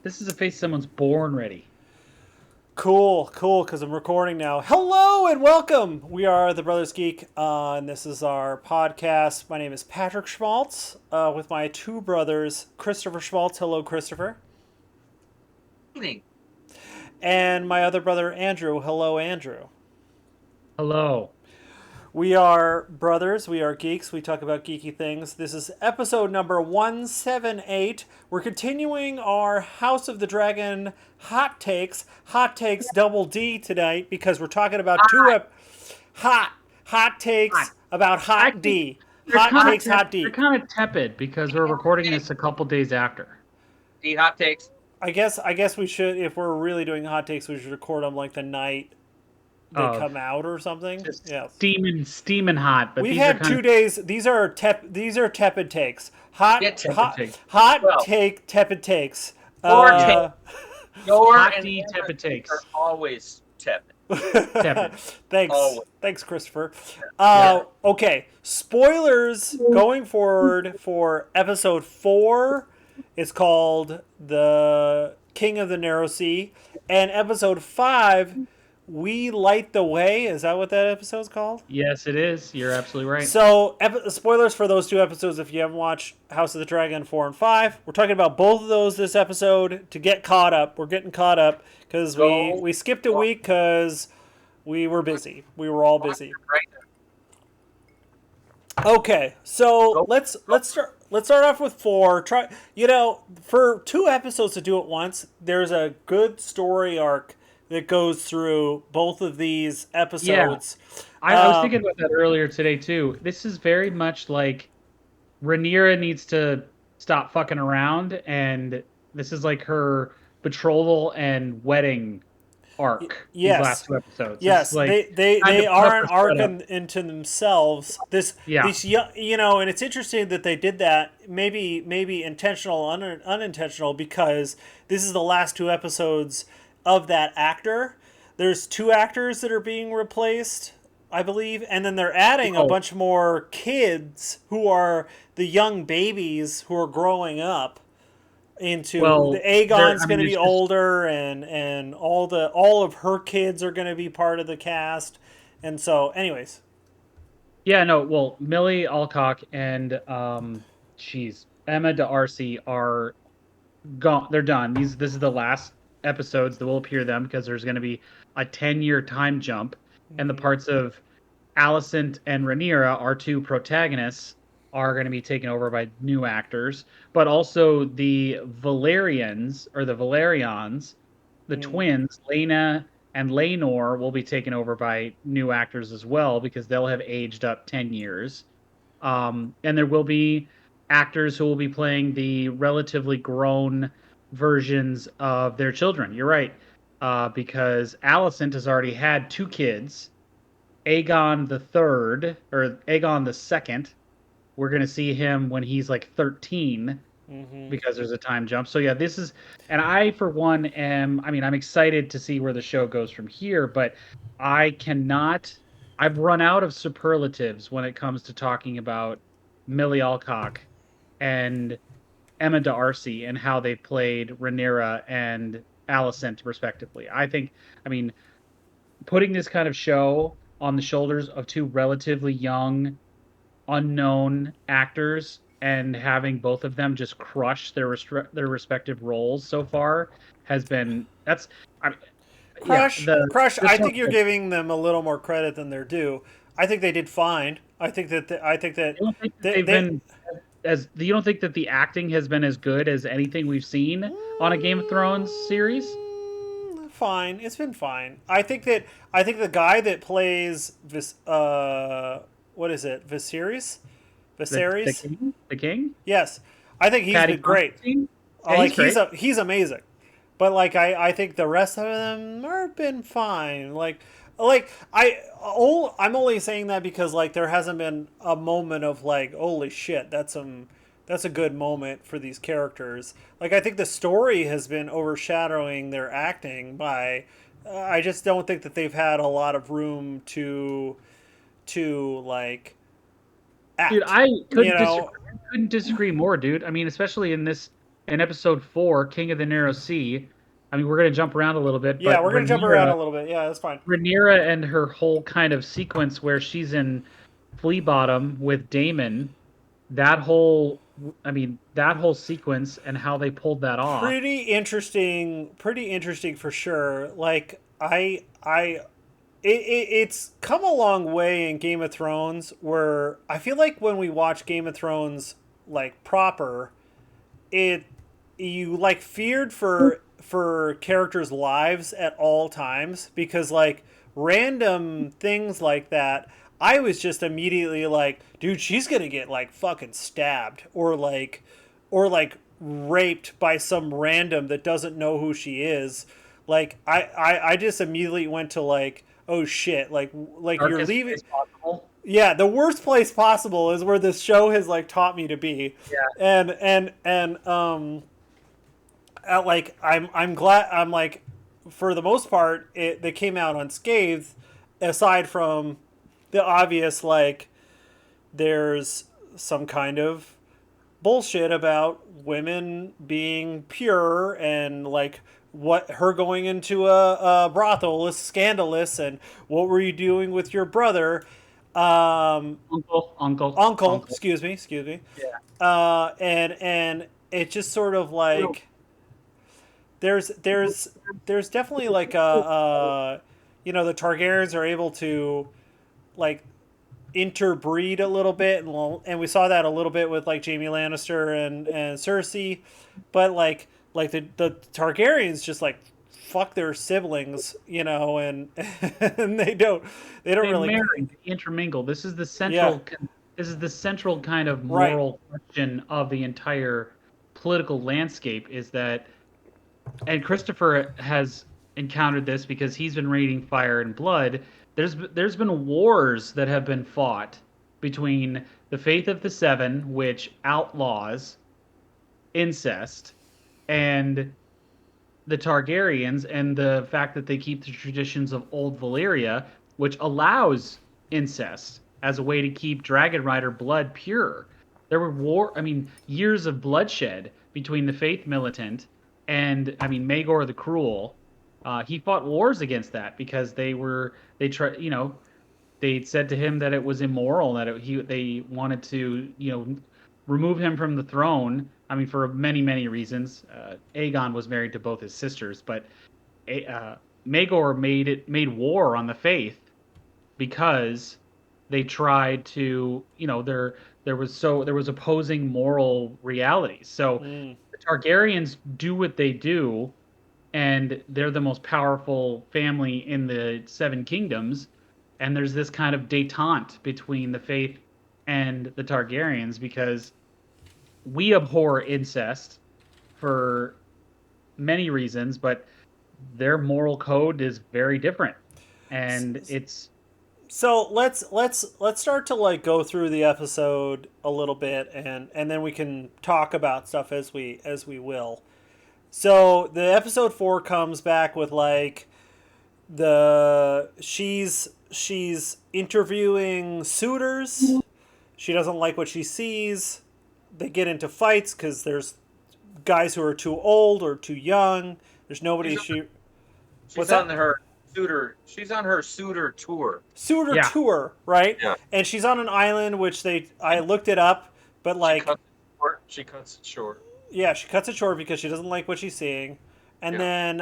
This is a face someone's born ready. Cool, because I'm recording now. Hello and welcome. We are the Brothers Geek, and this is our podcast. My name is Patrick Schmaltz, with my two brothers, Christopher Schmaltz. Hello, Christopher. Evening. And my other brother, Andrew. Hello, Andrew. Hello. We are brothers. We are geeks. We talk about geeky things. This is episode number 178. We're continuing our House of the Dragon hot takes. Hot takes double D tonight because we're talking about hot takes about hot D. Hot takes, hot D. They're kind of tepid because we're recording this a couple days after. D hot takes. I guess we should, if we're really doing hot takes, we should record them like the night they come out or something. Yeah, steaming hot. But we've had 2 days. These are tepid takes. Tepid takes. Hot D tepid takes are always tepid. Thanks, Christopher. Okay, spoilers going forward for episode 4. It's called The King of the Narrow Sea, and episode 5. We Light the Way. Is that what that episode's called? Yes, it is. You're absolutely right. So, spoilers for those two episodes if you haven't watched House of the Dragon 4 and 5. We're talking about both of those this episode to get caught up. We're getting caught up because we skipped a week because we were busy. We were all busy. Okay, so let's start off with 4. For 2 episodes to do it once, there's a good story arc that goes through both of these episodes. Yeah. I was thinking about that earlier today too. This is very much like Rhaenyra needs to stop fucking around, and this is like her betrothal and wedding arc. Yes. These last 2 episodes. Yes, like they are an arc into themselves. And it's interesting that they did that. Maybe intentional, unintentional, because this is the last 2 episodes of that actor. There's 2 actors that are being replaced, I believe, and then they're adding a bunch more kids who are the young babies who are growing up into the Aegon's going to be older, and all of her kids are going to be part of the cast. And so anyways, Millie Alcock and Emma D'Arcy are gone. They're done. This is the last episodes that will appear them because there's going to be a 10-year time jump, and the parts of Alicent and Rhaenyra, our 2 protagonists, are going to be taken over by new actors, but also the Valerians, the twins, Laena and Laenor, will be taken over by new actors as well because they'll have aged up 10 years. And there will be actors who will be playing the relatively grown versions of their children. You're right, because Alicent has already had 2 kids. Aegon the Third, or Aegon the Second, we're going to see him when he's like 13, because there's a time jump. So this is, and I for one I'm excited to see where the show goes from here, but I've run out of superlatives when it comes to talking about Millie Alcock and Emma D'Arcy and how they played Rhaenyra and Alicent respectively. Putting this kind of show on the shoulders of 2 relatively young, unknown actors and having both of them just crush their respective roles so far has been Crush. I think you're giving them a little more credit than they're due. I think they did fine. I think that you don't think that the acting has been as good as anything we've seen on a Game of Thrones series? Fine, it's been fine. I think the guy that plays this, what is it, Viserys? The king? Yes, I think he's been great. He's amazing. But I think the rest of them have been fine. I'm only saying that because there hasn't been a moment of holy shit, that's a good moment for these characters. I think the story has been overshadowing their acting by I just don't think that they've had a lot of room to act. Dude, I couldn't disagree more, dude. Especially in this in episode 4, King of the Narrow Sea. I mean, we're going to jump around a little bit, Yeah, but we're gonna jump around a little bit. Yeah, that's fine. Rhaenyra and her whole kind of sequence where she's in Flea Bottom with Daemon, that whole, I mean, that whole sequence and how they pulled that off. Pretty interesting for sure. Like it's come a long way in Game of Thrones where I feel like when we watch Game of Thrones like proper, it you like feared for characters' lives at all times because like random things like that I was just immediately like, dude, she's gonna get like fucking stabbed or like raped by some random that doesn't know who she is. Like I just immediately went to like, oh shit, like you're Darkest leaving. place possible. Yeah, the worst place possible is where this show has like taught me to be. Yeah. And like I'm glad I'm like for the most part they came out unscathed aside from the obvious like there's some kind of bullshit about women being pure and like what her going into a brothel is scandalous and what were you doing with your brother uncle, excuse me. Yeah. And it just sort of like there's definitely like the Targaryens are able to like interbreed a little bit, and we saw that a little bit with like Jaime Lannister and Cersei, but like the Targaryens just like fuck their siblings, and and they really marry, they intermingle. yeah. This is the central kind of Right. moral question of the entire political landscape is that, and Christopher has encountered this because he's been reading Fire and Blood. There's been wars that have been fought between the Faith of the Seven, which outlaws incest, and the Targaryens, and the fact that they keep the traditions of old Valyria, which allows incest as a way to keep Dragon Rider blood pure. There were years of bloodshed between the Faith militant and, I mean, Maegor the Cruel. He fought wars against that because they said to him that it was immoral, that they wanted to, remove him from the throne. I mean, for many, many reasons. Aegon was married to both his sisters, but uh, Maegor made war on the faith because they tried to, there was opposing moral realities. So Mm. the Targaryens do what they do, and they're the most powerful family in the Seven Kingdoms. And there's this kind of détente between the faith and the Targaryens because we abhor incest for many reasons, but their moral code is very different. And it's So let's start to like go through the episode a little bit, and then we can talk about stuff as we will. So the episode 4 comes back with like she's interviewing suitors. She doesn't like what she sees. They get into fights because there's guys who are too old or too young. There's nobody She's on her suitor. She's on her suitor tour. Suitor Yeah. tour, right? Yeah. And she's on an island, which I looked it up, but like, She cuts it short. yeah, she cuts it short because she doesn't like what she's seeing, and then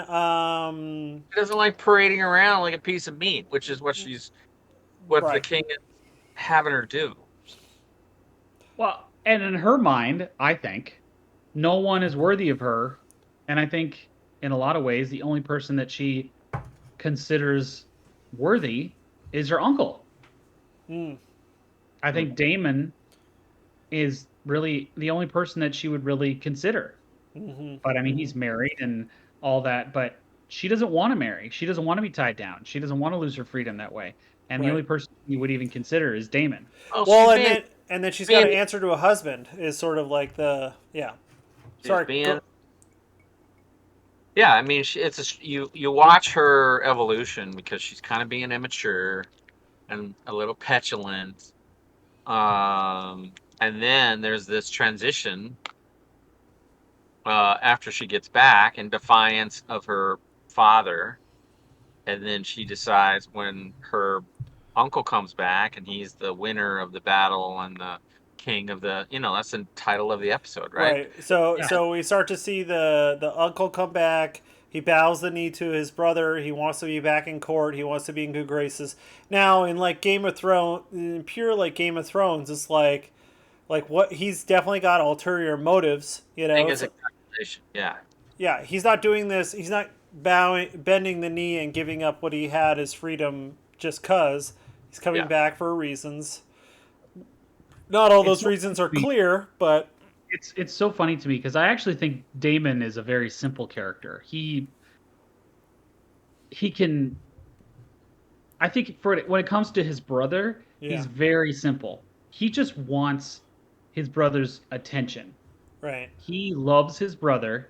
She doesn't like parading around like a piece of meat, which is what the right. king is having her do. Well, and in her mind, I think no one is worthy of her. And I think in a lot of ways, the only person that she considers worthy is her uncle. Mm. I think Damon is really the only person that she would really consider. Mm-hmm. But I mean, he's married and all that, but she doesn't want to marry. She doesn't want to be tied down. She doesn't want to lose her freedom that way. And the only person you would even consider is Damon. Oh, Well, and then she's got to answer to a husband is sort of like the Sorry. Yeah, I mean, you watch her evolution because she's kind of being immature and a little petulant, and then there's this transition after she gets back in defiance of her father. And then she decides when her uncle comes back and he's the winner of the battle and the king of the, that's the title of the episode, right? Right. So Yeah. so we start to see the uncle come back. He bows the knee to his brother. He wants to be back in court. He wants to be in good graces. Now, in like Game of Thrones, in pure like Game of Thrones, it's like what he's definitely got ulterior motives. I think It's it's a calculation. Yeah. yeah, he's not doing this. He's not bending the knee and giving up what he had as freedom just cause. He's coming Yeah. back for reasons. Not all It's those so reasons are funny. clear, but It's so funny to me because I actually think Damon is a very simple character. He can. I think when it comes to his brother, yeah, he's very simple. He just wants his brother's attention. right. He loves his brother.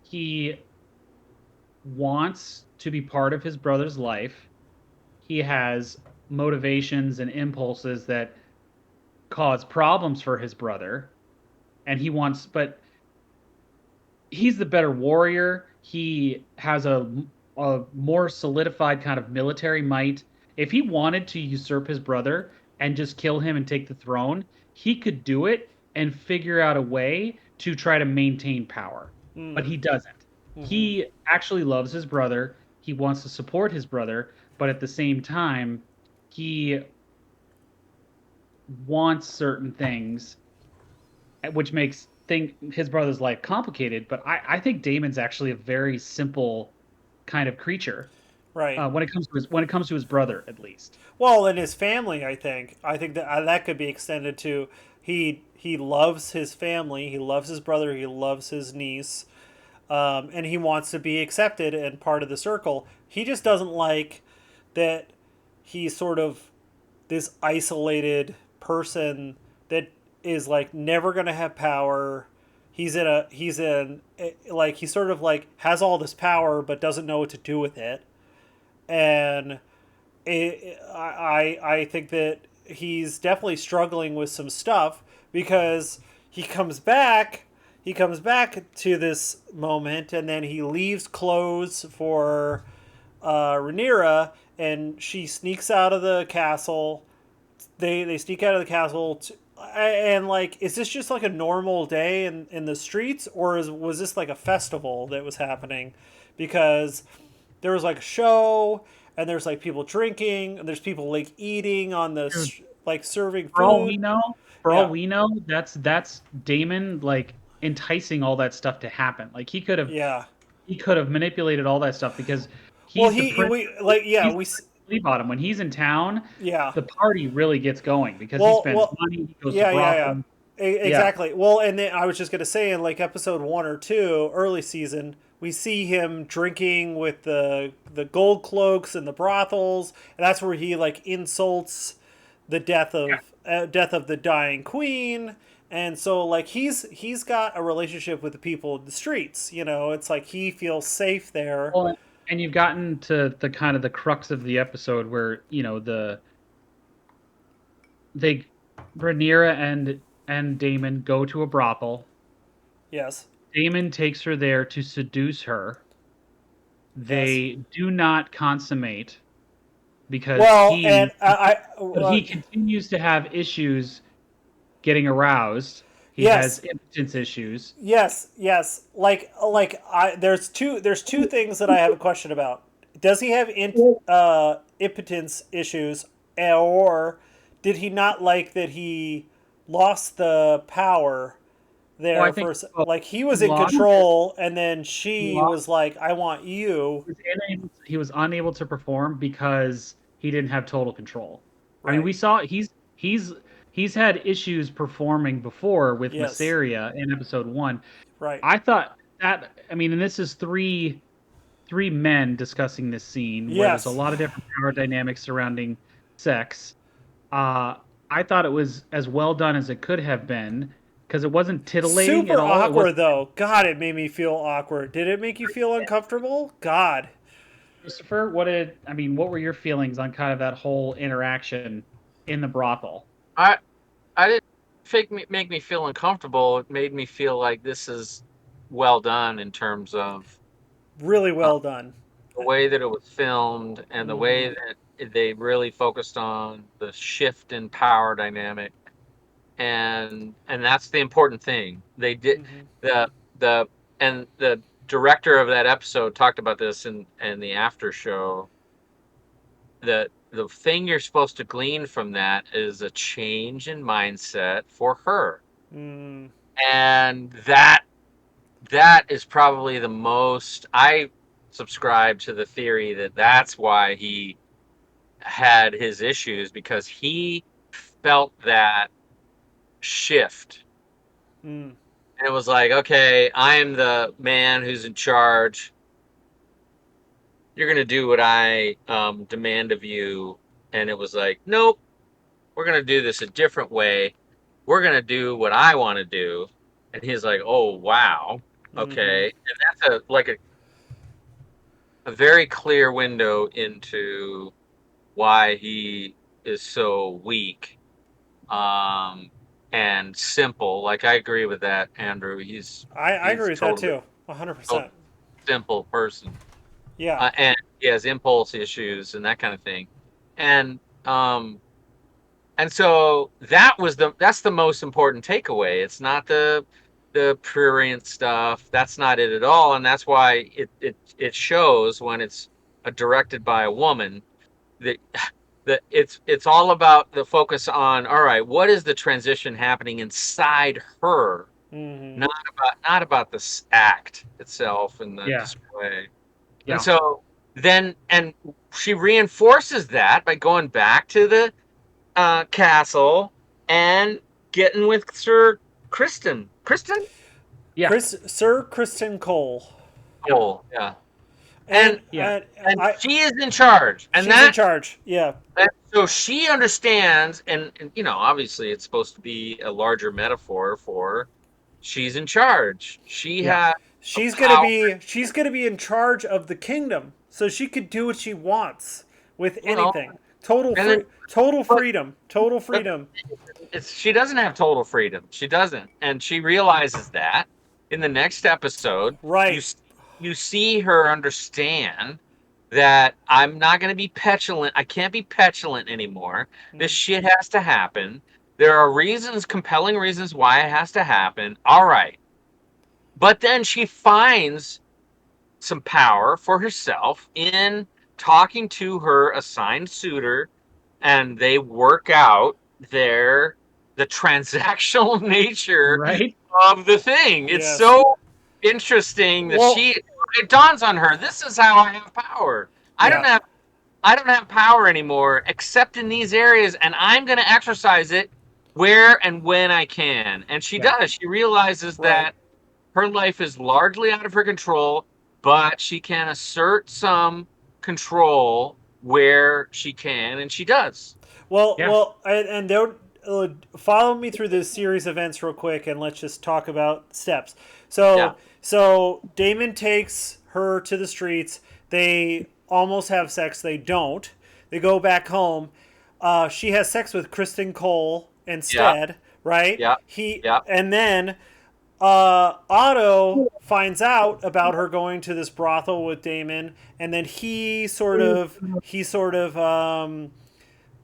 He wants to be part of his brother's life. He has motivations and impulses that cause problems for his brother, and but he's the better warrior. He has a more solidified kind of military might. If he wanted to usurp his brother and just kill him and take the throne, he could do it and figure out a way to try to maintain power. But Mm, he doesn't. mm-hmm. He actually loves his brother. He wants to support his brother, but at the same time, he wants certain things, which makes his brother's life complicated. But I think Damon's actually a very simple kind of creature Right. when it comes to his brother, at least. Well, and his family, I think that that could be extended to he loves his family, he loves his brother, he loves his niece, and he wants to be accepted and part of the circle. He just doesn't like that he's sort of this isolated person that is like never gonna have power. He's in like he sort of like has all this power but doesn't know what to do with it, and I think that he's definitely struggling with some stuff because he comes back to this moment and then he leaves clothes for Rhaenyra and she sneaks out of the castle. They sneak out of the castle and like is this just like a normal day in the streets or was this like a festival that was happening? Because there was like a show and there's like people drinking and there's people like eating on the Dude, like serving for all we food. know, for all Yeah, we know, that's Damon like enticing all that stuff to happen. Like yeah. he could have manipulated all that stuff because Well, he's the prince. we like yeah He's we the flea bottom. When he's in town, yeah. the party really gets going because he Well, spends well, money. He goes to yeah, yeah, yeah. brothels. Yeah, Exactly. Well, and then I was just gonna say in like episode 1 or 2, early season, we see him drinking with the gold cloaks and the brothels, and that's where he like insults the yeah. death of the dying queen. And so like he's got a relationship with the people in the streets. It's like he feels safe there. Well, and you've gotten to the kind of the crux of the episode where they Rhaenyra and Damon go to a brothel. Yes. Damon takes her there to seduce her. Yes. They do not consummate because Well, and but he continues to have issues getting aroused. He has yes, impotence issues. yes, yes. There's two things that I have a question about. Does he have impotence issues, or did he not like that he lost the power Well, I there think for like he was he in lost. control, and then He she lost. was like, "I want you." He was unable to perform because he didn't have total control. I mean, Right. we saw he's had issues performing before with Yes. Mysaria in episode 1. Right. I thought that I mean, and this is three men discussing this scene where there's a Yes. lot of different power dynamics surrounding sex. Uh, I thought it was as well done as it could have been because it wasn't titillating at Super all. It wasn't. awkward though. God, it made me feel awkward. Did it make you feel uncomfortable? God. Christopher, what were your feelings on kind of that whole interaction in the brothel? I I didn't make me feel uncomfortable. It made me feel like this is well done in terms of really well done. The way that it was filmed and the way that they really focused on the shift in power dynamic, and that's the important thing. They did the and the director of that episode talked about this in the after show. The thing you're supposed to glean from that is a change in mindset for her, and that is probably the most. I subscribe to the theory that that's why he had his issues, because he felt that shift. And it was like, okay, I am the man who's in charge. You're going to do what I demand of you. And it was like, nope, we're going to do this a different way. We're going to do what I want to do. And he's like, oh, wow. Okay. And that's a very clear window into why he is so weak and simple. Like, I agree with that, Andrew. I agree with that too, 100%. Simple person. Yeah. And he has impulse issues and that kind of thing. And so that's the most important takeaway. It's not the prurient stuff. That's not it at all. And that's why it shows when it's directed by a woman that it's all about the focus on, all right, what is the transition happening inside her, not about this act itself and the display. And so then, and she reinforces that by going back to the castle and getting with Sir Kristen. Yeah. Sir Kristen Cole. Yeah. And she is in charge. And she's in charge. Yeah. And so she understands, and obviously it's supposed to be a larger metaphor for she's in charge. She's gonna be in charge of the kingdom, so she could do what she wants with anything. Total freedom. She doesn't have total freedom. She doesn't, and she realizes that in the next episode. Right. You see her understand that I'm not going to be petulant. I can't be petulant anymore. This shit has to happen. There are reasons, compelling reasons why it has to happen. All right. But then she finds some power for herself in talking to her assigned suitor, and they work out the transactional nature of the thing. It's so interesting that it dawns on her, this is how I have power. I don't have power anymore except in these areas, and I'm going to exercise it where and when I can. And she does. She realizes that her life is largely out of her control, but she can assert some control where she can, and she does. And don't follow me through this series of events real quick, and let's just talk about steps. So Daemon takes her to the streets. They almost have sex. They don't. They go back home. She has sex with Kristen Cole instead, right? Yeah. And then Otto finds out about her going to this brothel with Daemon, and then he sort of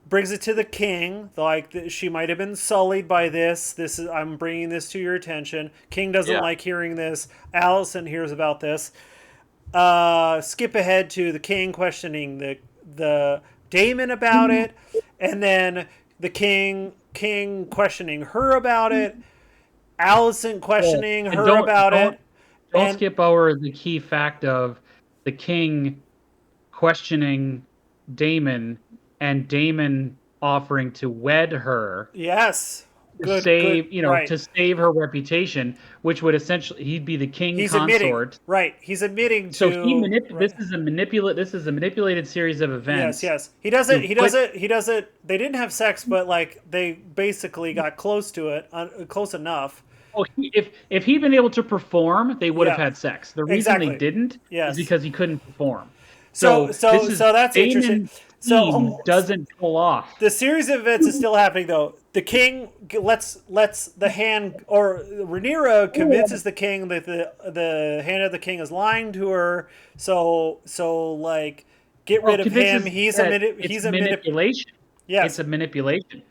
brings it to the king, like she might have been sullied by this. I'm bringing this to your attention. King doesn't like hearing this. Allison hears about this. Skip ahead to the king questioning the Daemon about it, and then the king questioning her about it. Allison questioning her about it. Don't skip over the key fact of the king questioning Daemon, and Daemon offering to wed her. Yes. To save her reputation, which would essentially, he'd be the king consort. He's admitting to. So this is a manipulated series of events. Yes. He does it. They didn't have sex, but like they basically got close to it, close enough. Oh, if he'd been able to perform, they would have had sex. The reason they didn't is because he couldn't perform. So this is that's interesting. Damon's team So doesn't pull off. the series of events is still happening though. The king lets the hand, or Rhaenyra convinces the king that the hand of the king is lying to her. So like get rid of him. He's a manipulation. Yes. It's a manipulation.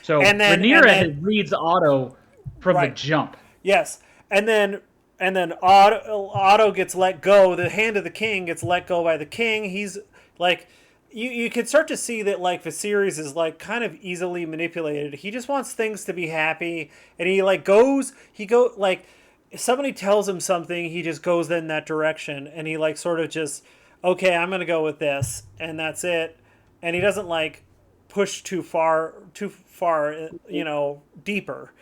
So And then Rhaenyra reads Otto from the right. jump. Yes. And then Otto gets let go. The hand of the king gets let go by the king. He's like, you can start to see that like Viserys is like kind of easily manipulated. He just wants things to be happy, and he like like if somebody tells him something, he just goes in that direction, and he like sort of just, okay, I'm gonna go with this, and that's it. And he doesn't like push too far, deeper.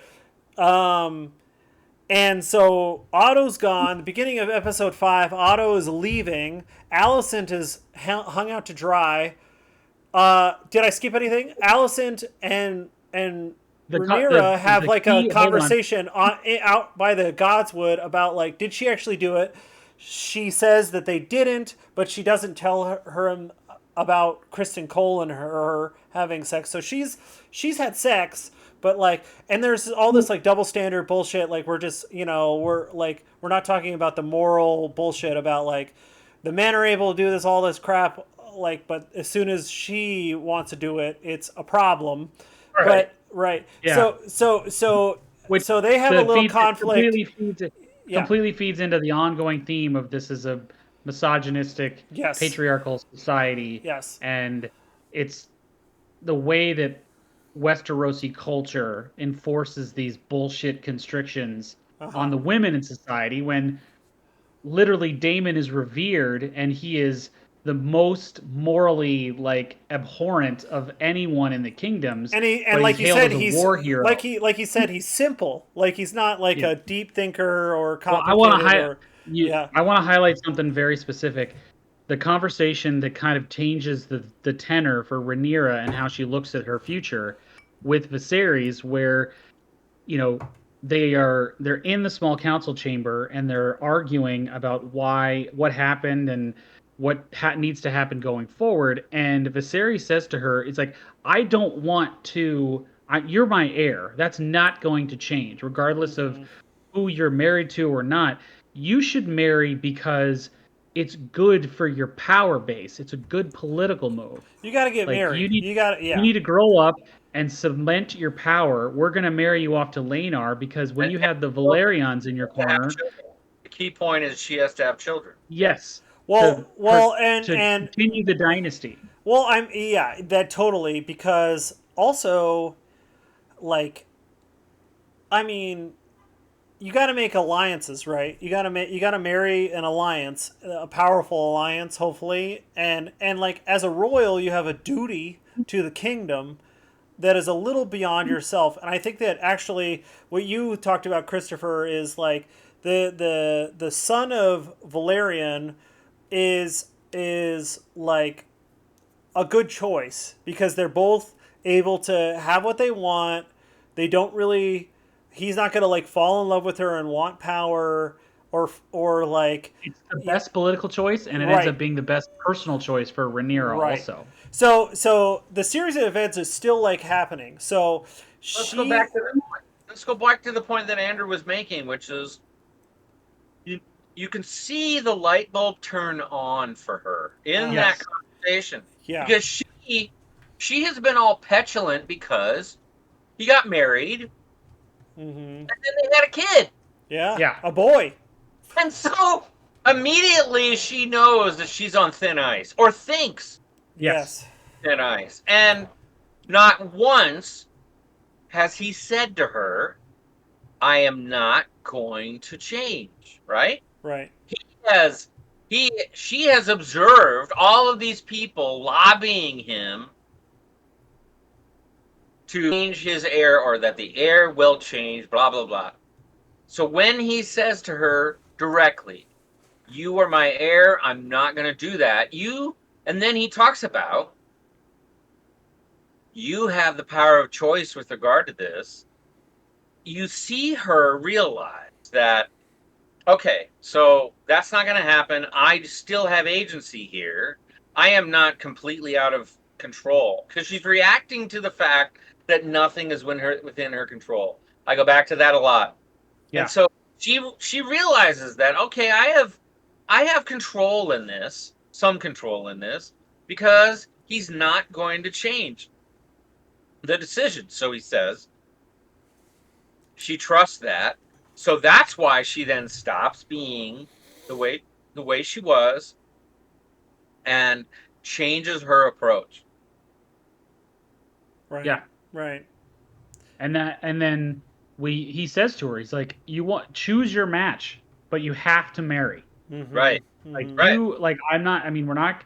And so Otto's gone. The beginning of episode 5, Otto is leaving. Alicent is hung out to dry. Did I skip anything? Alicent and Rhaenyra have like a conversation out by the Godswood about like, did she actually do it? She says that they didn't, but she doesn't tell her about Kristen Cole and her having sex. So she's had sex, but like, and there's all this like double standard bullshit. Like we're just, we're not talking about the moral bullshit about like the men are able to do all this crap. Like, but as soon as she wants to do it, it's a problem. Right. But right. Yeah. So they have a little conflict. Completely feeds into the ongoing theme of this is a misogynistic, patriarchal society. Yes. And it's the way that Westerosi culture enforces these bullshit constrictions on the women in society when literally Daemon is revered and he is the most morally like abhorrent of anyone in the kingdoms. And like you said, he's a war hero. Like he said, he's simple. Like he's not like a deep thinker or complicated. Well, I want to highlight something very specific. The conversation that kind of changes the tenor for Rhaenyra and how she looks at her future with Viserys, where they're in the small council chamber and they're arguing about what happened and what needs to happen going forward. And Viserys says to her, it's like, I don't want to, you're my heir. That's not going to change, regardless of who you're married to or not. You should marry because it's good for your power base. It's a good political move. You got to get married. You need to grow up and cement your power. We're going to marry you off to Laenar because when you have the Valerians in your corner. The key point is she has to have children. Yes. To continue the dynasty. Well, that totally, because also, like, I mean, you got to make alliances, right? You got to marry an alliance, a powerful alliance, hopefully, and like as a royal, you have a duty to the kingdom that is a little beyond yourself. And I think that actually what you talked about, Christopher, is like the son of Valerian is like a good choice because they're both able to have what they want. They don't really, he's not going to like fall in love with her and want power or like. It's the best political choice, and it ends up being the best personal choice for Rhaenyra also. So the series of events is still like happening. So let's go back to the point that Andrew was making, which is you can see the light bulb turn on for her in that conversation. Yeah. Because she has been all petulant because he got married and then they had a kid. Yeah. A boy. And so immediately she knows that she's on thin ice, or thinks thin ice. And not once has he said to her, I am not going to change, right? Right. She has observed all of these people lobbying him to change his heir, or that the heir will change, blah, blah, blah. So when he says to her directly, you are my heir, I'm not going to do that. And then he talks about, you have the power of choice with regard to this. You see her realize that, okay, so that's not going to happen. I still have agency here. I am not completely out of control, because she's reacting to the fact that nothing is within her control. I go back to that a lot. And Yeah. so she realizes that, okay, I have control in this, some control in this, because he's not going to change the decision. So he says she trusts that. So that's why she then stops being the way she was and changes her approach. Right. Yeah. Right. And then he says to her, he's like, choose your match, but you have to marry. Mm-hmm. Right. Like Mm-hmm. Right. I'm not, I mean, we're not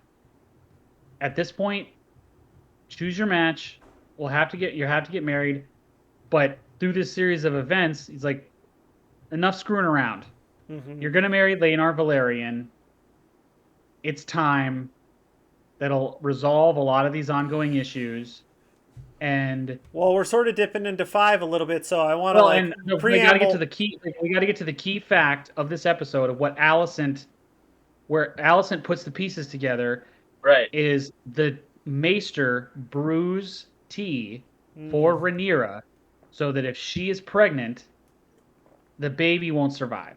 at this point, choose your match. You have to get married, but through this series of events, he's like, enough screwing around. Mm-hmm. You're gonna marry Laenar Valerian. It's time. That'll resolve a lot of these ongoing issues. And Well, we're sort of dipping into 5 a little bit, so I want to well, like and no, we got to get to preamble. the key. We got to get to the key fact of this episode of what where Alicent puts the pieces together. Right. Is the Maester brews tea Mm. for Rhaenyra, so that if she is pregnant, the baby won't survive.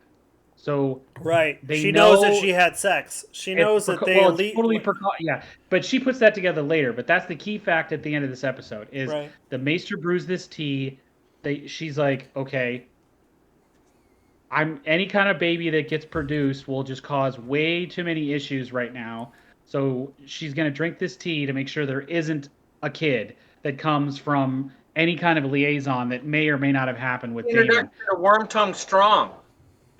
So Right. they She knows that know she had sex. She it's knows that they well, it's elite. totally yeah. But she puts that together later. But that's the key fact at the end of this episode is Right. the Maester brews this tea. She's like, okay, any kind of baby that gets produced will just cause way too many issues right now. So she's gonna drink this tea to make sure there isn't a kid that comes from any kind of liaison that may or may not have happened with Introduction Daemon. to Wormtongue Strong.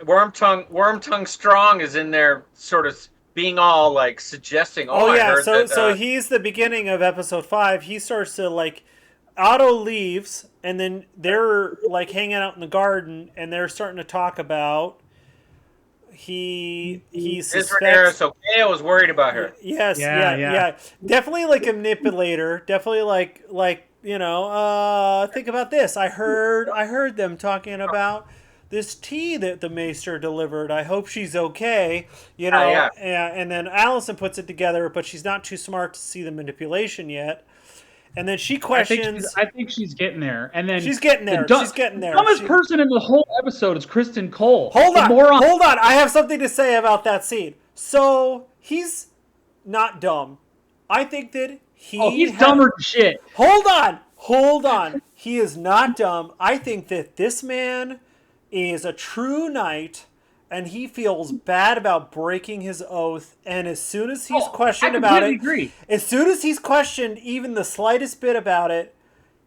Wormtongue Strong is in there, sort of being all like suggesting. Oh, Oh I yeah. heard So that. he's the beginning of episode 5. He starts to like Otto leaves, and then they're like hanging out in the garden, and they're starting to talk about he Is suspects. Rhaenyra's okay? I was worried about her. Yes, Yeah, yeah. Definitely like a manipulator. Definitely like think about this. I heard them talking about this tea that the Maester delivered. I hope she's okay. Yeah. And then Allison puts it together, but she's not too smart to see the manipulation yet. And then she questions. I think she's getting there. And then She's getting there. She's getting the there. dumbest person in the whole episode is Kristen Cole. Hold the on. moron. Hold on. I have something to say about that scene. So he's not dumb. I think that he's dumber than shit. Hold on. He is not dumb. I think that this man is a true knight, and he feels bad about breaking his oath. And as soon as he's questioned about it, as soon as he's questioned even the slightest bit about it,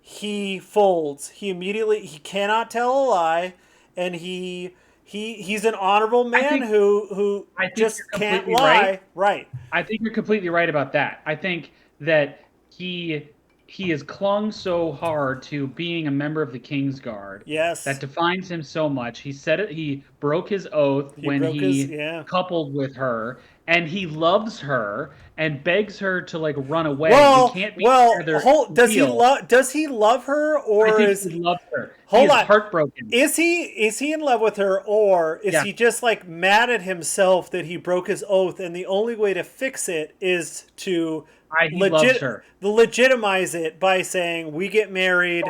he folds. He cannot tell a lie, and he's an honorable man who just can't lie. Right. I think you're completely right about that. I think that he has clung so hard to being a member of the Kingsguard. Yes. That defines him so much. He said it. He broke his oath when he coupled with her, and he loves her and begs her to like run away. Well, he can't be does he love her, or I think is he loves her? Hold on. Heartbroken. Is he in love with her, or is he just like mad at himself that he broke his oath, and the only way to fix it is to loves her. Legitimize it by saying we get married.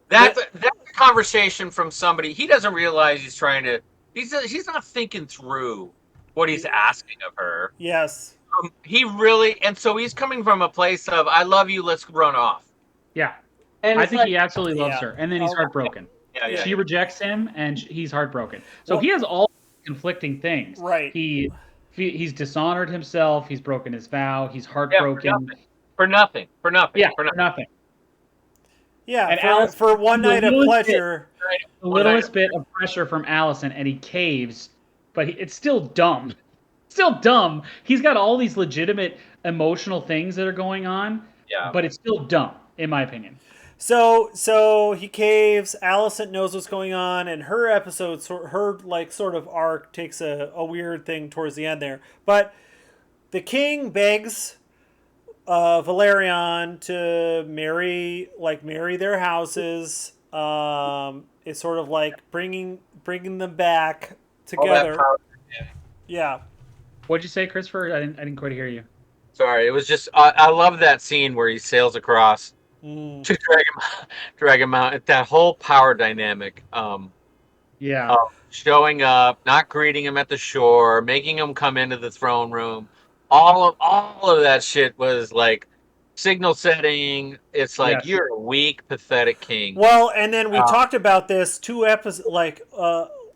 That's a conversation from somebody. He doesn't realize he's trying to. He's not thinking through what he's asking of her. Yes. He really, and so he's coming from a place of "I love you, let's run off." Yeah, and I think he absolutely loves her, and then he's heartbroken. She rejects him, and he's heartbroken. So he has all conflicting things. Right. He's dishonored himself. He's broken his vow. He's heartbroken. For nothing. Yeah, for nothing. Yeah, and for one night of pleasure. The littlest bit of pressure from Alicent, and he caves, but it's still dumb. Still dumb. He's got all these legitimate emotional things that are going on, but it's still dumb, in my opinion. So he caves. Alicent knows what's going on, and her episode, her like sort of arc, takes a weird thing towards the end there. But the king begs Valerian to marry their houses. It's sort of like bringing them back together. Yeah. What'd you say, Christopher? I didn't quite hear you. Sorry, it was just I love that scene where he sails across to drag him out. That whole power dynamic. Yeah. Showing up, not greeting him at the shore, making him come into the throne room. All of that shit was like signal setting. It's like Yes. you're a weak, pathetic king. Well, and then we Uh, talked about this 2 episodes, like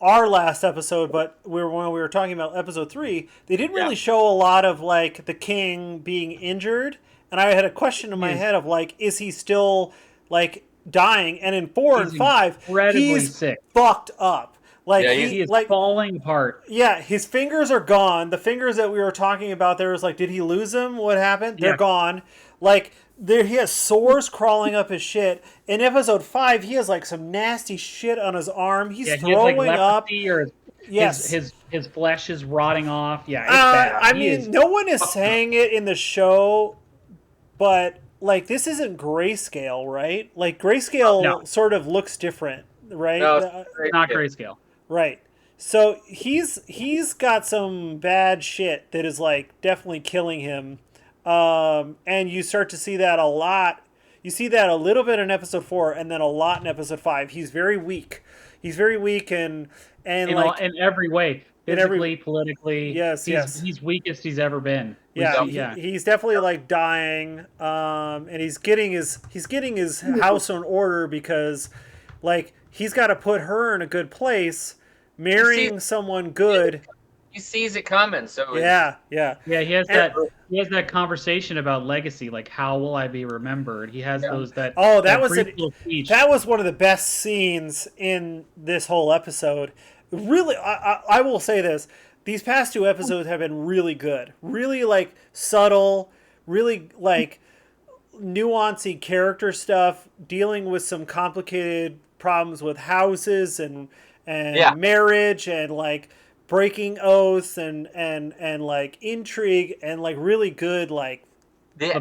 our last episode, but when we were talking about episode 3, they didn't yeah, really show a lot of like the king being injured, and I had a question in He my is head of like, is he still like dying? And in 4 and 5, incredibly he's sick. fucked up. Like yeah. He is like falling apart. yeah, his fingers are gone. The fingers that we were talking about, there was like, did he lose them? What happened? They're Yeah. gone. Like there, he has sores crawling up his shit. In episode 5, he has like some nasty shit on his arm. He's Yeah, he has like throwing up. leprosy, or Yes. his flesh is rotting off. Yeah, it's bad. I He is mean, no one is fucked up. saying it in the show, but like this isn't grayscale, right? Like No, grayscale sort of looks different, right? No, it's great. not Yeah. grayscale. Right. So he's got some bad shit that is like definitely killing him, and you start to see that a lot. You see that a little bit in episode 4, and then a lot in episode 5. He's very weak. He's very weak, and like In every way, in every physically, politically, yes, yes. he's weakest he's ever been. We Yeah, see, Yep. yeah, he's definitely like dying, and he's getting his house in order because, like, he's got to put her in a good place, He marrying someone good. he sees it coming, so Yeah, yeah, yeah. and, He has that conversation about legacy, like how will I be remembered? He has yeah. those that oh, that that was brief it. little speech. That was one of the best scenes in this whole episode. Really, I will say this: these past 2 episodes have been really good, really like subtle, really like nuancy character stuff, dealing with some complicated problems with houses Yeah. and marriage and like breaking oaths and like intrigue and like really good like The,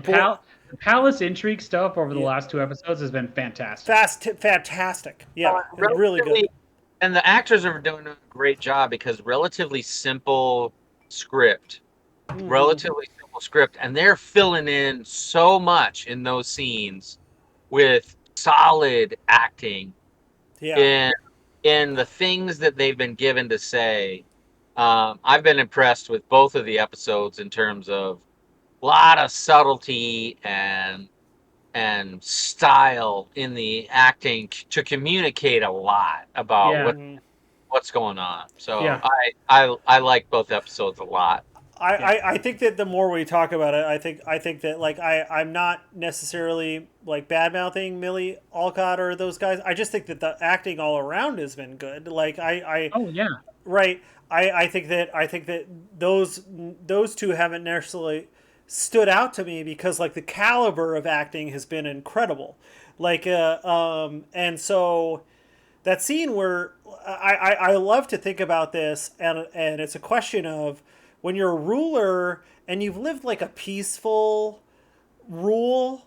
The palace intrigue stuff over the yeah, last 2 episodes has been fantastic. fantastic. Yeah, really good. relatively, and the actors are doing a great job because relatively simple script, Hmm. relatively simple script, and they're filling in so much in those scenes with solid acting Yeah. in the things that they've been given to say. I've been impressed with both of the episodes in terms of a lot of subtlety and style in the acting to communicate a lot about Yeah, Mhm. what's going on. So yeah, I like both episodes a lot. yeah. I think that the more we talk about it, I think that like I'm not necessarily like bad mouthing Millie Alcott or those guys. I just think that the acting all around has been good. Like Oh yeah, right. I think that those two haven't necessarily stood out to me because like the caliber of acting has been incredible. Like and so that scene where I love to think about this and it's a question of when you're a ruler and you've lived like a peaceful rule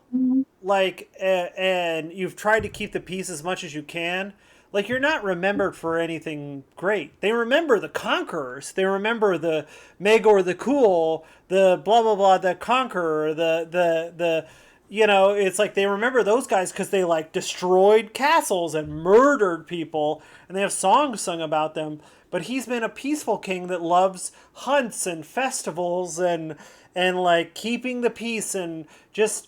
like and you've tried to keep the peace as much as you can, like you're not remembered for anything great. They remember the conquerors, they remember the Magor the Cool, the blah blah blah, the conqueror, the it's like they remember those guys because they like destroyed castles and murdered people and they have songs sung about them. But he's been a peaceful king that loves hunts and festivals and like keeping the peace and just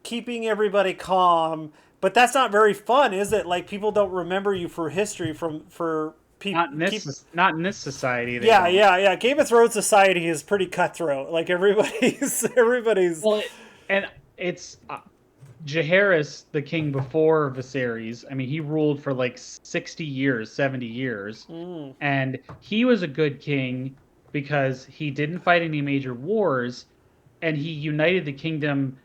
keeping everybody calm. But that's not very fun, is it? Like people don't remember you for history for people. not in this society. They Yeah, don't. yeah, yeah. Game of Thrones society is pretty cutthroat. Like everybody's. Well, and it's Jaehaerys, the king before Viserys. I mean, he ruled for like 60 years, 70 years, and he was a good king because he didn't fight any major wars, and he united the kingdom.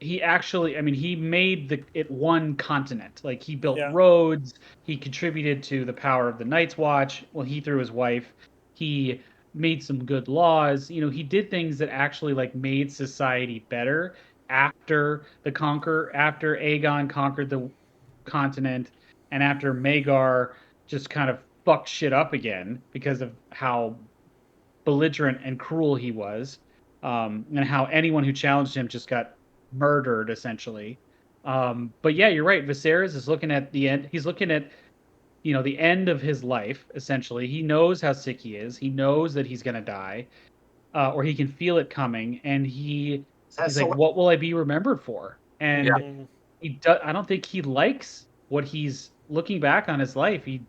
He actually, I mean, he made it one continent. Like he built Yeah. roads, he contributed to the power of the Night's Watch. Well, he through his wife, he made some good laws. He did things that actually like made society better after Aegon conquered the continent, and after Magar just kind of fucked shit up again because of how belligerent and cruel he was. and how anyone who challenged him just got murdered essentially. But yeah, you're right. Viserys is looking at the end. He's looking at the end of his life essentially. He knows how sick he is. He knows that he's gonna die, or he can feel it coming, and he's like, "What will I be remembered for?" And I don't think he likes what he's looking back on his life. He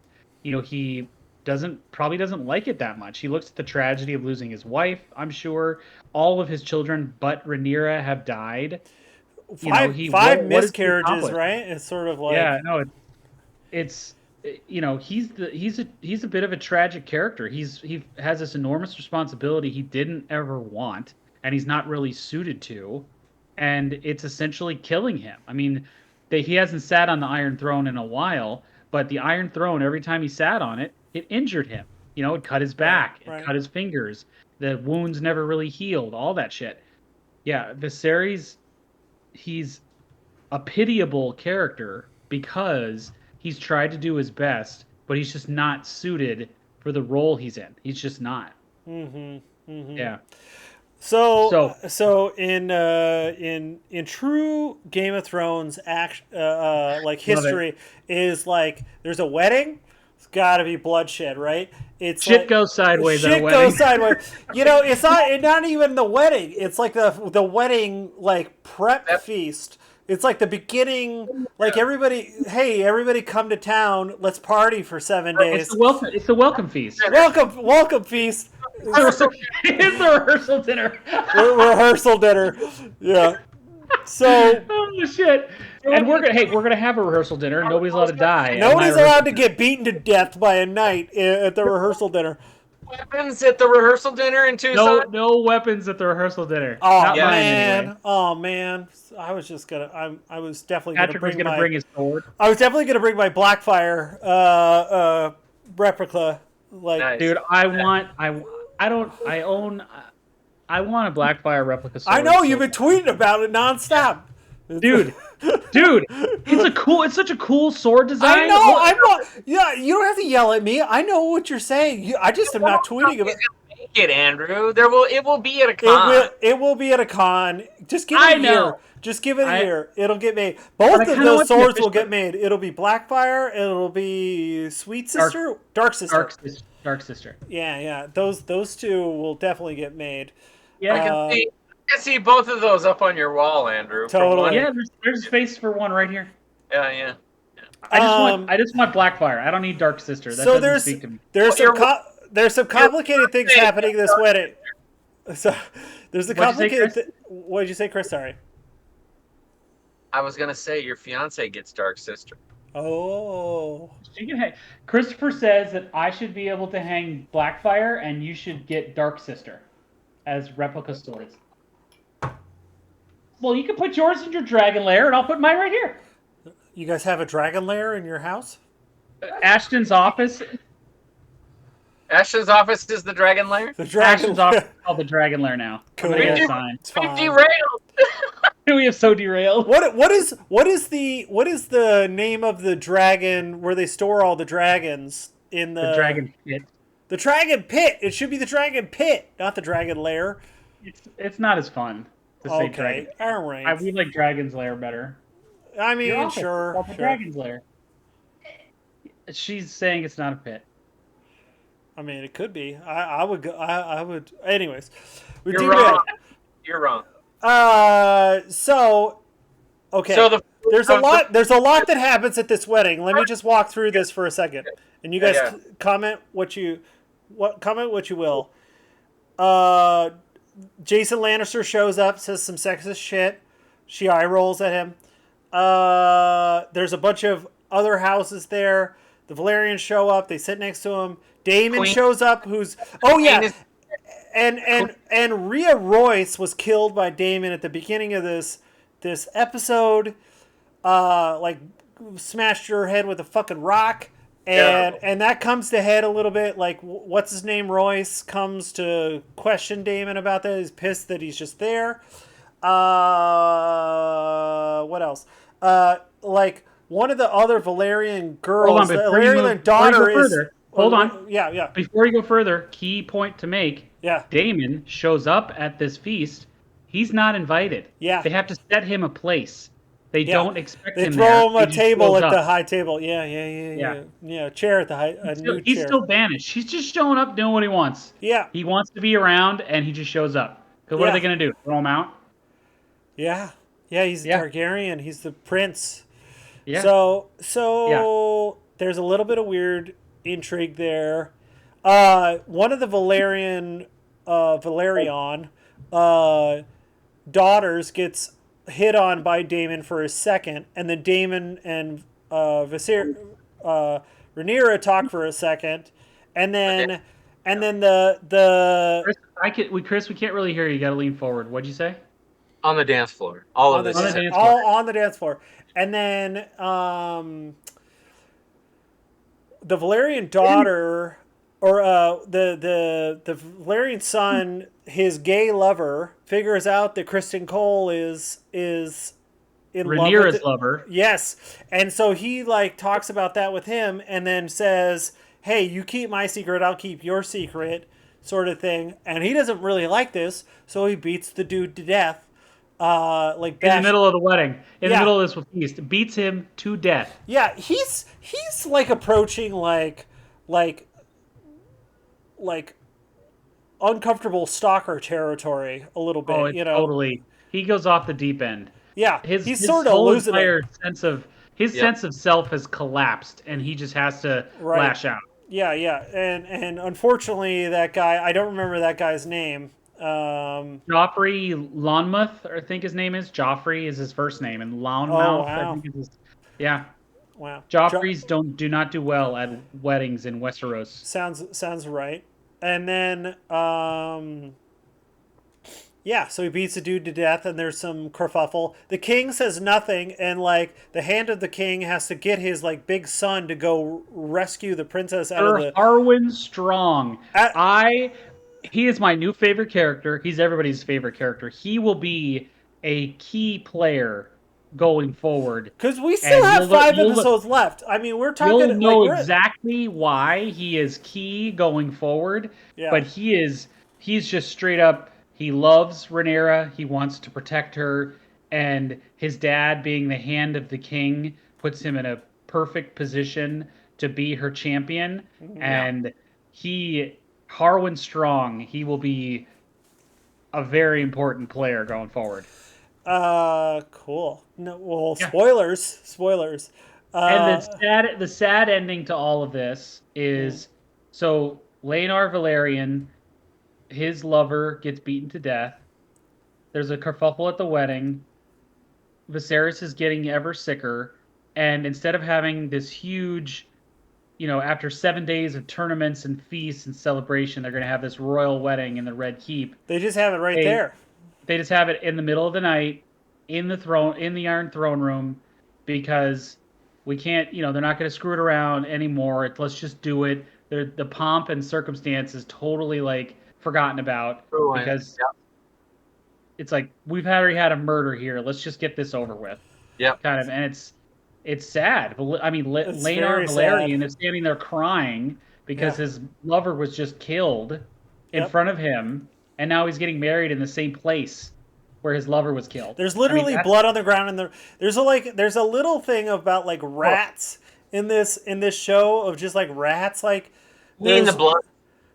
probably doesn't like it that much. He looks at the tragedy of losing his wife. I'm sure all of his children, but Rhaenyra, have died. Five miscarriages, right? It's sort of like it's he's a bit of a tragic character. He has this enormous responsibility he didn't ever want, and he's not really suited to, and it's essentially killing him. I mean, he hasn't sat on the Iron Throne in a while, but the Iron Throne, every time he sat on it, it injured him. It cut his back, it cut his fingers, the wounds never really healed, all that shit. Yeah, Viserys, he's a pitiable character because he's tried to do his best, but he's just not suited for the role he's in. He's just not. Yeah. So in true Game of Thrones like history is like there's a wedding, it's got to be bloodshed, right? It's shit goes sideways at a wedding. Shit goes sideways. It's not even the wedding. It's like the wedding like prep feast. It's like the beginning, like everybody come to town, let's party for 7 days. It's the welcome feast. Welcome feast. It's the rehearsal dinner. Rehearsal dinner. Yeah. So oh shit. And we're gonna have a rehearsal dinner. Nobody's allowed to die. Nobody's allowed to get beaten to death by a knight at the rehearsal dinner. Weapons at the rehearsal dinner in Tucson? No weapons at the rehearsal dinner. Oh Not man! Anyway. Oh man! I was just gonna. I was definitely gonna bring his sword. I was definitely gonna bring my Blackfire replica. Like, nice. Dude, I want a Blackfire replica sword. I know you've been tweeting about it nonstop. Dude, it's such a cool sword design. I know. Yeah, you don't have to yell at me. I know what you're saying. I just am not tweeting about it. Make it, Andrew. It will be at a con. It will be at a con. Just give it a year. Just give it a year. It'll get made. Both of those swords will get made. It'll be Blackfire. It'll be Sweet Sister, Dark Sister. Dark Sister. Yeah. Those two will definitely get made. Yeah, I can see both of those up on your wall, Andrew. Totally. Yeah, there's space for one right here. Yeah. I just want Blackfire. I don't need Dark Sister. That doesn't speak to me. There's some complicated things happening this wedding. So there's a complicated. What did you say, Chris? Sorry. I was gonna say your fiance gets Dark Sister. Oh. Christopher says that I should be able to hang Blackfire, and you should get Dark Sister as replica swords. Well, you can put yours in your dragon lair, and I'll put mine right here. You guys have a dragon lair in your house? Ashton's office. Ashton's office is the dragon lair? Ashton's office is called the dragon lair now. Cool. We've derailed. We have so derailed. What is the name of the dragon where they store all the dragons in the dragon pit? The dragon pit. It should be the dragon pit, not the dragon lair. It's not as fun to say dragon. All right. We like Dragon's Lair better. I mean, sure. The Dragon's Lair. She's saying it's not a pit. I mean, it could be. I would go. I would. Anyways, you're wrong. You're wrong. So, okay. So there's a lot that happens at this wedding. Let me just walk through this for a second, and you guys comment what you will. Jason Lannister shows up, says some sexist shit. She eye rolls at him. There's a bunch of other houses there. The Valerians show up. They sit next to him. Daemon shows up. And Rhea Royce was killed by Daemon at the beginning of this episode. Like smashed her head with a fucking rock. And that comes to head a little bit. Like, what's his name? Royce comes to question Daemon about that. He's pissed that he's just there. What else? Like, one of the other Valerian girls, the Valerian daughter is... Hold on. Yeah. Before you go further, key point to make. Yeah. Daemon shows up at this feast. He's not invited. Yeah. They have to set him a place. They don't expect They him there. throw him He a just table shows at up. the high table. Yeah. Chair at the high, a new He's chair. still banished. He's just showing up doing what he wants. Yeah. He wants to be around, and he just shows up. Because what are they going to do? Throw him out? Yeah. Yeah, he's a Targaryen. He's the prince. Yeah. So there's a little bit of weird intrigue there. One of the Valerian daughters gets hit on by Daemon for a second, and then Daemon and Rhaenyra talk for a second, and then the Chris, we can't really hear you. You got to lean forward. What'd you say? On the dance floor. All of this. All on the dance floor. And then the Valerian daughter, or the Valerian son, his gay lover, figures out that Kristen Cole is in Rhaenyra's love with lover. Yes. And so he talks about that with him, and then says, hey, you keep my secret, I'll keep your secret, sort of thing. And he doesn't really like this, so he beats the dude to death. In the middle of the wedding, in the middle of this feast, beats him to death. Yeah, he's approaching like uncomfortable stalker territory a little bit. Oh, totally. He goes off the deep end. Yeah, his sort of whole losing entire sense of self has collapsed, and he just has to lash out. Yeah, and unfortunately, that guy, I don't remember that guy's name. Joffrey Lonmouth, I think his name is. Joffrey is his first name, and Lonmouth, I think is his. Yeah. Wow. Joffreys do not do well at weddings in Westeros. Sounds right. And then, so he beats the dude to death, and there's some kerfuffle. The king says nothing, and the hand of the king has to get his big son to go rescue the princess out of the. Harwin Strong. He is my new favorite character. He's everybody's favorite character. He will be a key player going forward. Because we still have 5 episodes left. I mean, we're talking. You'll know exactly why he is key going forward. Yeah. But he's just straight up. He loves Rhaenyra. He wants to protect her, and his dad, being the hand of the king, puts him in a perfect position to be her champion. Yeah. And Harwin Strong, he will be a very important player going forward. Cool. No, well, spoilers. And the sad ending to all of this is so Laenor Valerian, his lover, gets beaten to death. There's a kerfuffle at the wedding. Viserys is getting ever sicker, and instead of having this huge, after 7 days of tournaments and feasts and celebration, they're going to have this royal wedding in the Red Keep. They just have it there. They just have it in the middle of the night in the Iron Throne Room, because we can't, they're not going to screw it around anymore. Let's just do it. The pomp and circumstance is totally forgotten about because it's we've already had a murder here. Let's just get this over with. Yeah. Kind of, and it's sad. I mean, Laenor Valerian is standing there crying because his lover was just killed in front of him, and now he's getting married in the same place where his lover was killed. There's literally blood on the ground, and there's a little thing about rats in this show of just rats eating the blood.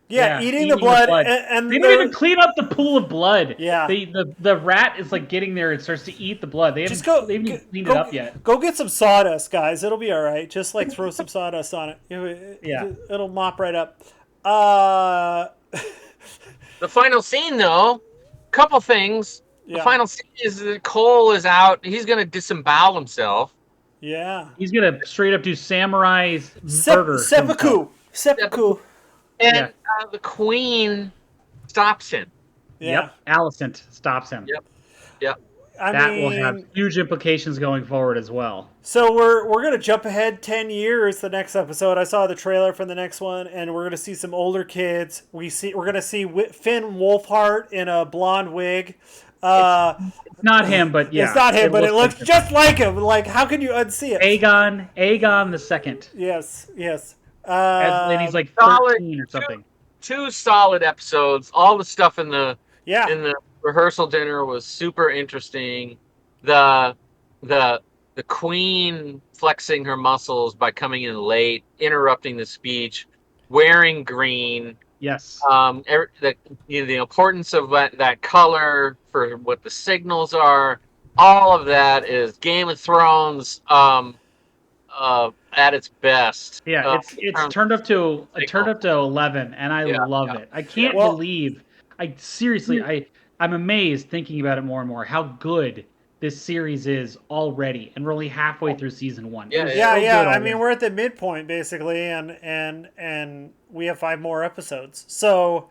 Yeah, eating the blood. And they don't even clean up the pool of blood. Yeah. The rat is getting there and starts to eat the blood. They haven't even cleaned it up yet. Go get some sawdust, guys. It'll be all right. Just throw some sawdust on it. It'll mop right up. The final scene, though, couple things. Yeah. The final scene is that Cole is out. He's going to disembowel himself. Yeah. He's going to straight up do samurai murder. Seppuku. And the queen stops him. Yeah. Yep. Alicent stops him. Yep. That will have huge implications going forward as well. So we're going to jump ahead 10 years the next episode. I saw the trailer for the next one, and we're going to see some older kids. We're going to see Finn Wolfhard in a blonde wig. It's not him, but yeah. It's not him, but it looks just like him. How can you unsee it? Aegon the Second. Yes. And he's 13 or something. 2 solid episodes. All the stuff in the Yeah. rehearsal dinner was super interesting. The the the queen flexing her muscles by coming in late, interrupting the speech, wearing green. Yes. The importance of that color for what the signals are. All of that is Game of Thrones at its best. Yeah, it's turned up to 11, and I Yeah, love yeah, it. I yeah. can't Well, believe I seriously I'm amazed thinking about it more and more how good this series is already, and we're only halfway through season 1. It Yeah, is yeah. yeah, so yeah. good I mean, already. we're at the midpoint basically, and we have 5 more episodes. So,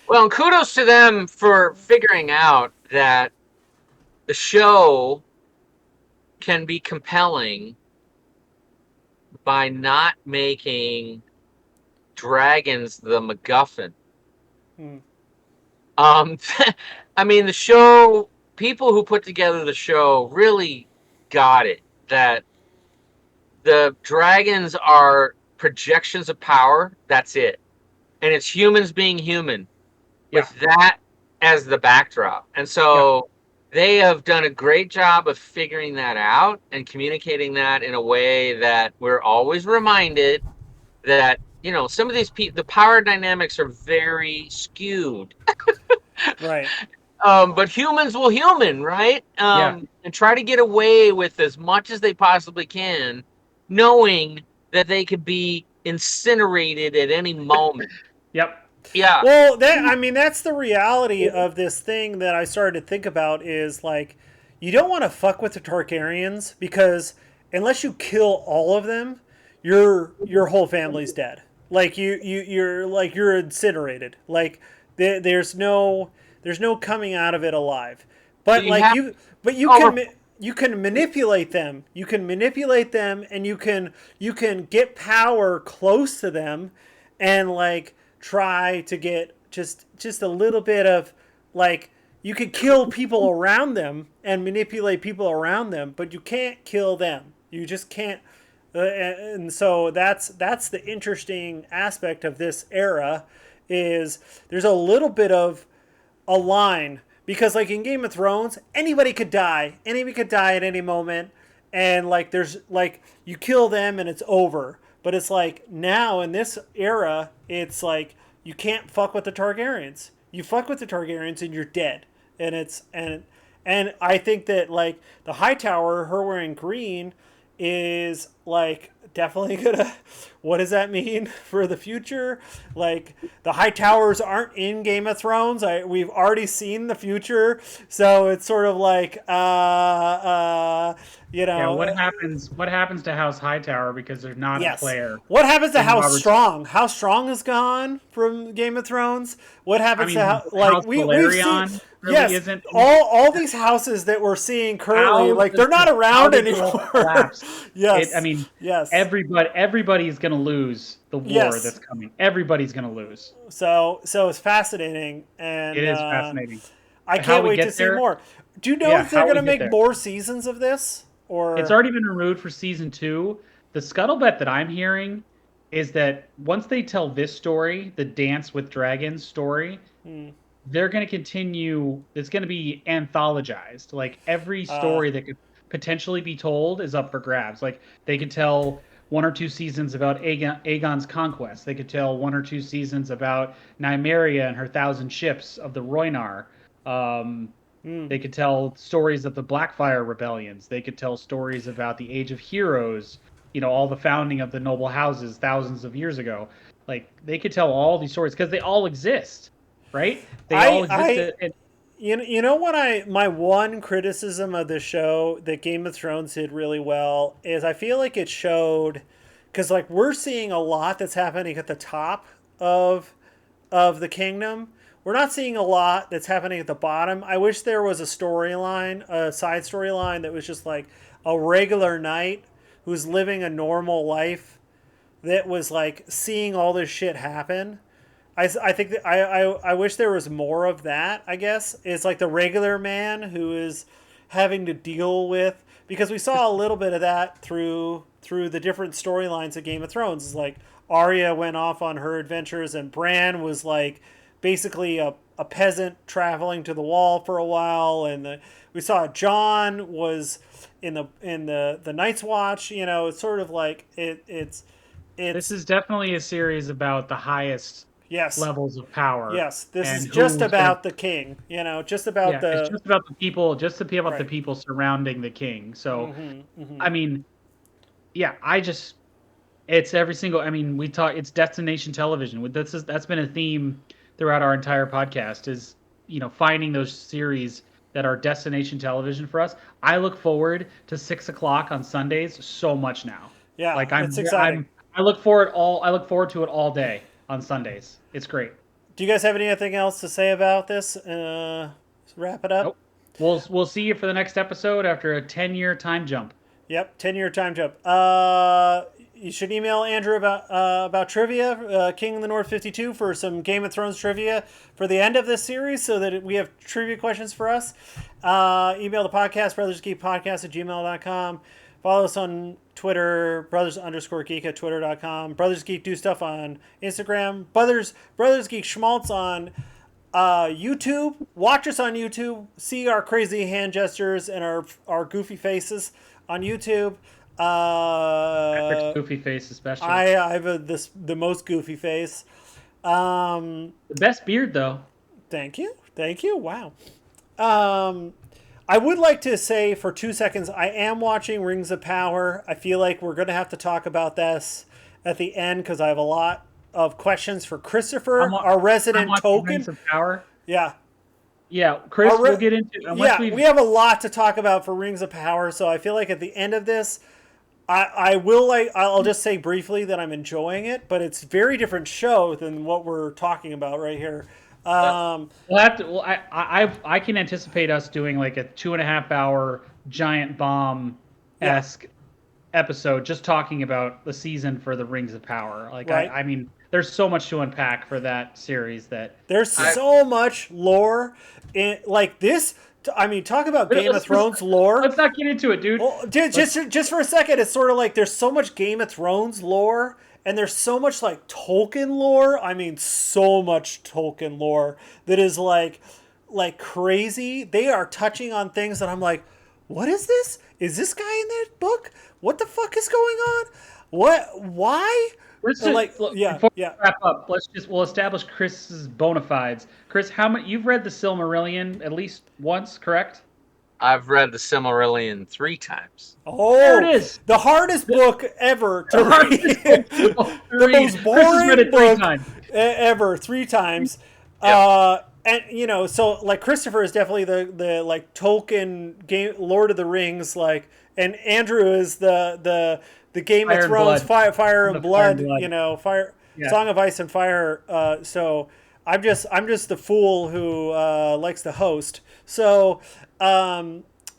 Well, and kudos to them for figuring out that the show can be compelling by not making dragons the MacGuffin. hmm, Um, I mean, the show, people who put together the show really got it that the dragons are projections of power. That's it. And it's humans being human Yeah. with that as the backdrop. And Yeah. so they have done a great job of figuring that out and communicating that in a way that we're always reminded that, some of these people, the power dynamics are very skewed. right. But humans will human, right? Yeah. And try to get away with as much as they possibly can, knowing that they could be incinerated at any moment. Yep. Yeah. Well, I mean, that's the reality of this thing that I started to think about is like, you don't want to fuck with the Targaryens because unless you kill all of them, your whole family's dead. Like you're incinerated. Like there's no coming out of it alive. So But you have over. you can manipulate them. You can manipulate them, and you can get power close to them, and like try to get just a little bit of like you could kill people around them and manipulate people around them, but you can't kill them. You just can't. And so that's the interesting aspect of this era is there's a little bit of a line because like in Game of Thrones, anybody could die. Anybody could die at any moment, and like there's like you kill them and it's over. But it's like now in this era, it's like you can't fuck with the Targaryens. You fuck with the Targaryens and you're dead. And I think that like the Hightower, her wearing green, is like definitely gonna. What does that mean for the future? Like the High Towers aren't in Game of Thrones. We've already seen the future, so it's sort of like Yeah, what happens to House Hightower because there's not a yes. Claire What happens to in House Robert's Strong? House Strong is gone from Game of Thrones. What I happens to mean, like House we've seen Valerion really yes isn't all these houses that we're seeing currently how like they're not how around did it all anymore. collapse? I yes. mean, Yes. everybody's gonna lose the war Yes. that's coming. Everybody's gonna lose. So it's fascinating, It and is fascinating. I How can't we wait to get see there? more. Do you know Yeah, if they're how going we to get make there? more seasons of this? It's Or already been renewed for season 2. The scuttlebutt that I'm hearing is that once they tell this story, the Dance with Dragons story, hmm, they're going to continue. It's going to be anthologized. Like every uh, story that could potentially be told is up for grabs. Like they could tell 1 or 2 seasons about Aegon's conquest. They could tell 1 or 2 seasons about Nymeria and her 1,000 ships of the Rhoynar. Um, hmm, they could tell stories of the Blackfire rebellions. They could tell stories about the Age of Heroes. All the founding of the noble houses thousands of years ago. Like they could tell all these stories because they all exist, right? They all I existed. And you know what my one criticism of the show that Game of Thrones did really well is I feel like it showed because like we're seeing a lot that's happening at the top of of the kingdom. We're not seeing a lot that's happening at the bottom. I wish there was a storyline, a side storyline that was just like a regular knight who's living a normal life that was like seeing all this shit happen. I think that I wish there was more of that, I guess. It's like the regular man who is having to deal with because we saw a little bit of that through the different storylines of Game of Thrones. It's like, Arya went off on her adventures, and Bran was like basically a peasant traveling to the Wall for a while, and we saw Jon was in the Night's Watch. It's sort of like it's. This is definitely a series about the highest levels of power. Yes, this is just about the king. Just about it's just about the people, the people surrounding the king. So, I mean, it's every single. I mean, it's destination television. That's been a theme throughout our entire podcast. Is finding those series that are destination television for us. I look forward to 6 o'clock on Sundays so much now. Yeah, it's exciting. I look forward to it all day on Sundays. It's great. Do you guys have anything else to say about this? Let's wrap it up. Nope. We'll see you for the next episode after a 10-year time jump. Yep, 10-year time jump. You should email Andrew about trivia, King of the North 52, for some Game of Thrones trivia for the end of this series, so that we have trivia questions for us. Email the podcast, brothersgeekpodcast@gmail.com. Follow us on Twitter, brothers_geek at twitter.com. Brothers Geek do stuff on Instagram. Brothers Geek Schmaltz on YouTube. Watch us on YouTube. See our crazy hand gestures and our goofy faces on YouTube. Goofy face, especially. I have the most goofy face. The best beard, though. Thank you. Wow. I would like to say for 2 seconds, I am watching Rings of Power. I feel like we're going to have to talk about this at the end because I have a lot of questions for Christopher, our resident token. Rings of Power. Yeah. Yeah, Chris, we'll get into it. We have a lot to talk about for Rings of Power, so I feel like at the end of this, I'll just say briefly that I'm enjoying it, but it's a very different show than what we're talking about right here. We'll have to. I can anticipate us doing like a 2.5 hour giant bomb-esque episode, just talking about the season for the Rings of Power. Like, right. I mean, there's so much to unpack for that series that there's so much lore in like this. I mean, talk about Game of Thrones lore. Let's not get into it, dude. Well, just for a second, it's sort of like there's so much Game of Thrones lore. And there's so much like Tolkien lore. I mean, so much Tolkien lore that is like crazy. They are touching on things that I'm like, what is this? Is this guy in that book? What the fuck is going on? What? Why? Before we wrap up, we'll establish Chris's bona fides. Chris, you've read the Silmarillion at least once, correct? I've read the Silmarillion 3 times. Oh, there it is. The hardest book ever to read. The most boring book ever 3 times. Yep. And so like Christopher is definitely the like Tolkien game, Lord of the Rings, like, and Andrew is the Game of Thrones, Fire and Blood, Song of Ice and Fire. So I'm just the fool who likes to host. So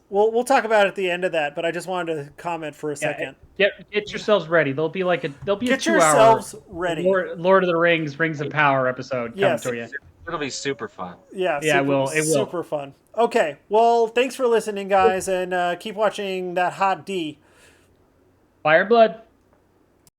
we'll talk about it at the end of that, but I just wanted to comment for a second. Get yourselves ready. There'll be a 2 hour ready. Lord of the Rings, Rings of Power episode coming to you. It'll be super fun. Yeah, it will. Super fun. Okay, well, thanks for listening, guys, and keep watching that hot D. Fire and Blood.